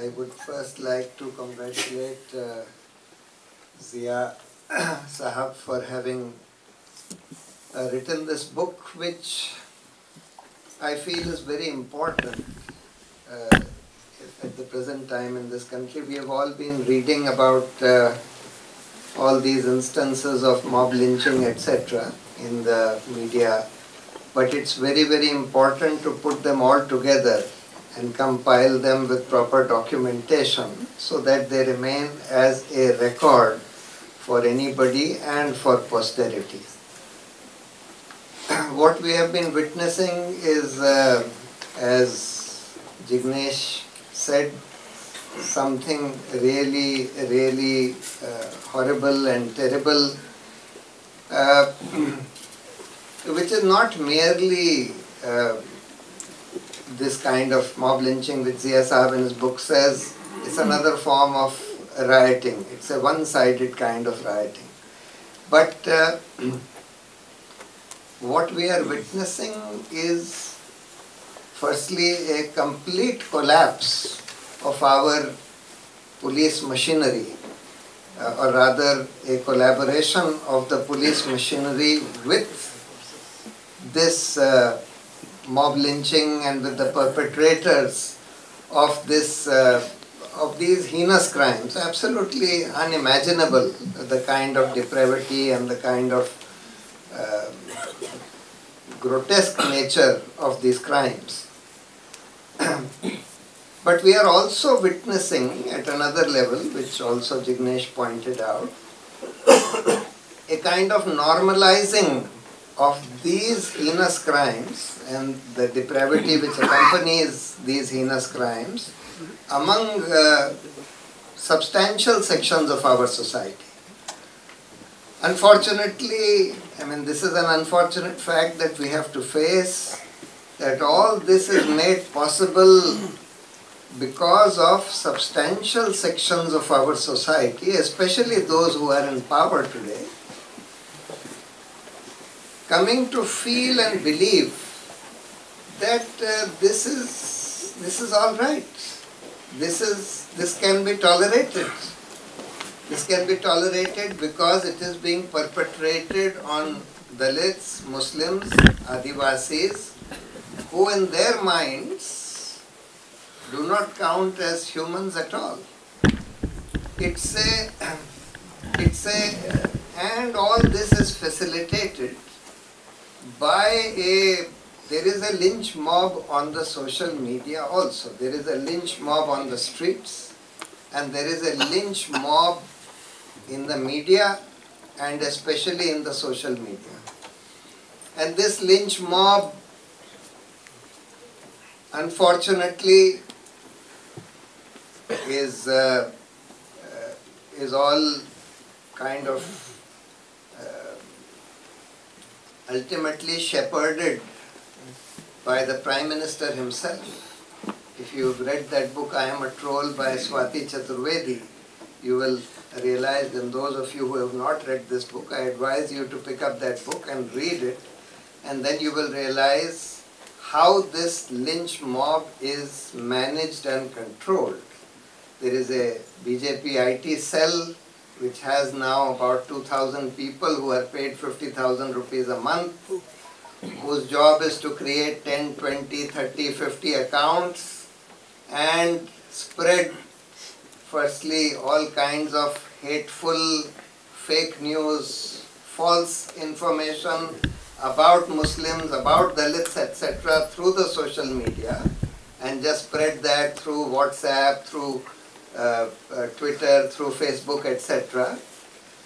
I would first like to congratulate Zia Sahab for having written this book, which I feel is very important at the present time in this country. We have all been reading about all these instances of mob lynching, etc. in the media, but it's very, very important to put them all together and compile them with proper documentation so that they remain as a record for anybody and for posterity. What we have been witnessing is, as Jignesh said, something really, really horrible and terrible, which is not merely this kind of mob lynching which Zia Sahab in his book says. It's another form of rioting. It's a one-sided kind of rioting. But what we are witnessing is firstly a complete collapse of our police machinery, or rather a collaboration of the police machinery with this mob lynching and with the perpetrators of this of these heinous crimes. Absolutely unimaginable, the kind of depravity and the kind of grotesque nature of these crimes. But we are also witnessing at another level, which also Jignesh pointed out, a kind of normalizing of these heinous crimes and the depravity which accompanies these heinous crimes among substantial sections of our society. Unfortunately, this is an unfortunate fact that we have to face, that all this is made possible because of substantial sections of our society, especially those who are in power today, coming to feel and believe that this is all right. This can be tolerated. This can be tolerated because it is being perpetrated on Dalits, Muslims, Adivasis, who in their minds do not count as humans at all. And all this is facilitated by there is a lynch mob on the social media also. There is a lynch mob on the streets, and there is a lynch mob in the media, and especially in the social media. And this lynch mob, unfortunately, is all kind of ultimately shepherded by the Prime Minister himself. If you've read that book, I Am a Troll by Swati Chaturvedi, you will realize, and those of you who have not read this book, I advise you to pick up that book and read it, and then you will realize how this lynch mob is managed and controlled. There is a BJP IT cell which has now about 2,000 people who are paid 50,000 rupees a month, whose job is to create 10, 20, 30, 50 accounts and spread firstly all kinds of hateful, fake news, false information about Muslims, about Dalits, etc. through the social media, and just spread that through WhatsApp, through Twitter, through Facebook, etc.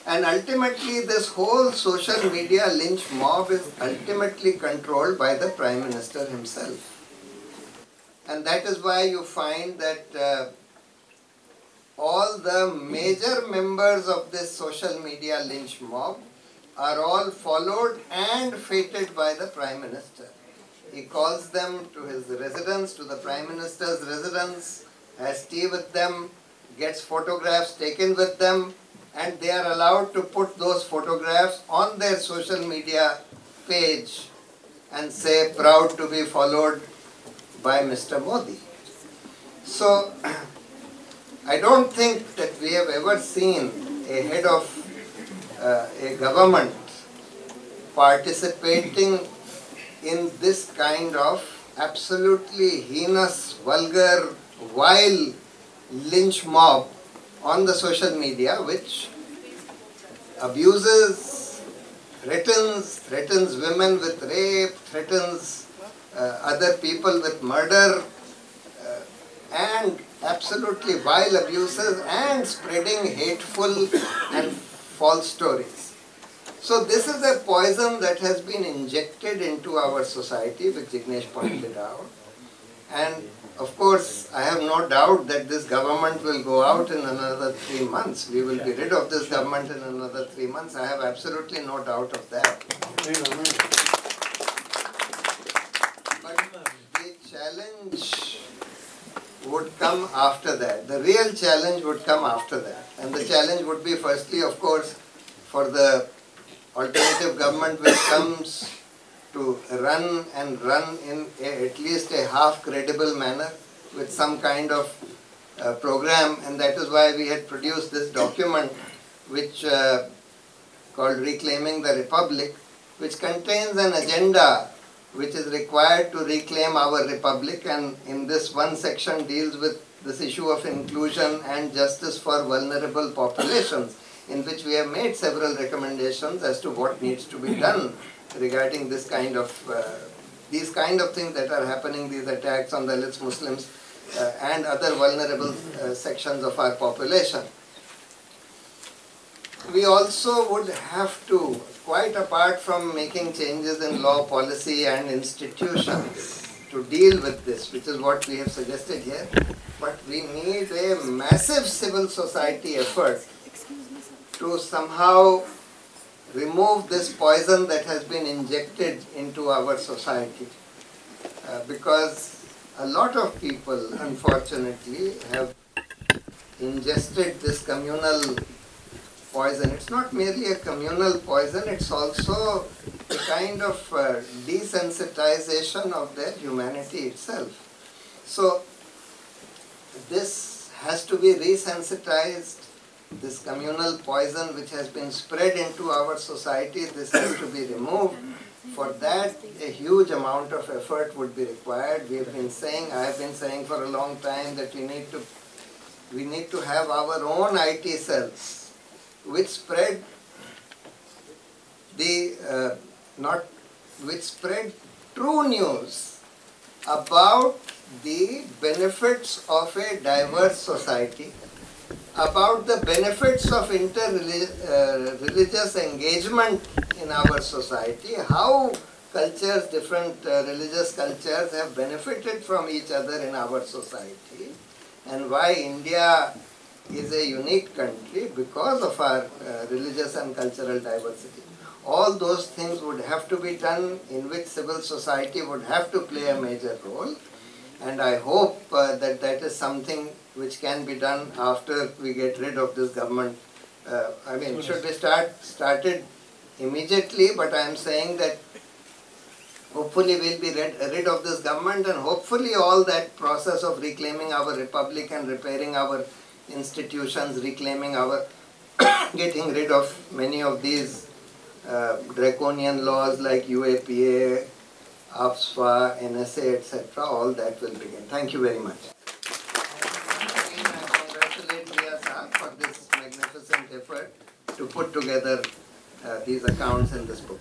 And ultimately this whole social media lynch mob is ultimately controlled by the Prime Minister himself. And that is why you find that all the major members of this social media lynch mob are all followed and feted by the Prime Minister. He calls them to his residence, to the Prime Minister's residence, has tea with them, gets photographs taken with them, and they are allowed to put those photographs on their social media page and say, proud to be followed by Mr. Modi. So I don't think that we have ever seen a head of a government participating in this kind of absolutely heinous, vulgar, vile lynch mob on the social media, which abuses, threatens women with rape, threatens other people with murder, and absolutely vile abuses, and spreading hateful and false stories. So this is a poison that has been injected into our society, which Jignesh pointed out. And of course, I have no doubt that this government will go out in another 3 months. We will be rid of this government in another 3 months. I have absolutely no doubt of that. But the challenge would come after that. The real challenge would come after that. And the challenge would be, firstly, of course, for the alternative government which comes to run in at least a half credible manner with some kind of program, and that is why we had produced this document which called Reclaiming the Republic, which contains an agenda which is required to reclaim our republic, and in this one section deals with this issue of inclusion and justice for vulnerable populations, in which we have made several recommendations as to what needs to be done regarding this kind of these kind of things that are happening, these attacks on Dalits, Muslims and other vulnerable sections of our population. We also would have to, quite apart from making changes in law, policy and institutions to deal with this, which is what we have suggested here, but we need a massive civil society effort to somehow remove this poison that has been injected into our society. Because a lot of people, unfortunately, have ingested this communal poison. It's not merely a communal poison, it's also a kind of desensitization of their humanity itself. So this has to be resensitized. This communal poison which has been spread into our society, this has to be removed. For that, a huge amount of effort would be required. We have been saying, I have been saying for a long time that we need to have our own IT cells which spread true news about the benefits of a diverse society, about the benefits of religious engagement in our society, how cultures, different religious cultures have benefited from each other in our society, and why India is a unique country because of our religious and cultural diversity. All those things would have to be done, in which civil society would have to play a major role, and I hope that that is something which can be done after we get rid of this government. I mean, should be started immediately, but I am saying that hopefully we'll be rid of this government, and hopefully all that process of reclaiming our republic and repairing our institutions, reclaiming our, getting rid of many of these draconian laws like UAPA, AFSFA, NSA, etc., all that will begin. Thank you very much. I congratulate Riya Saab for this magnificent effort to put together these accounts in this book.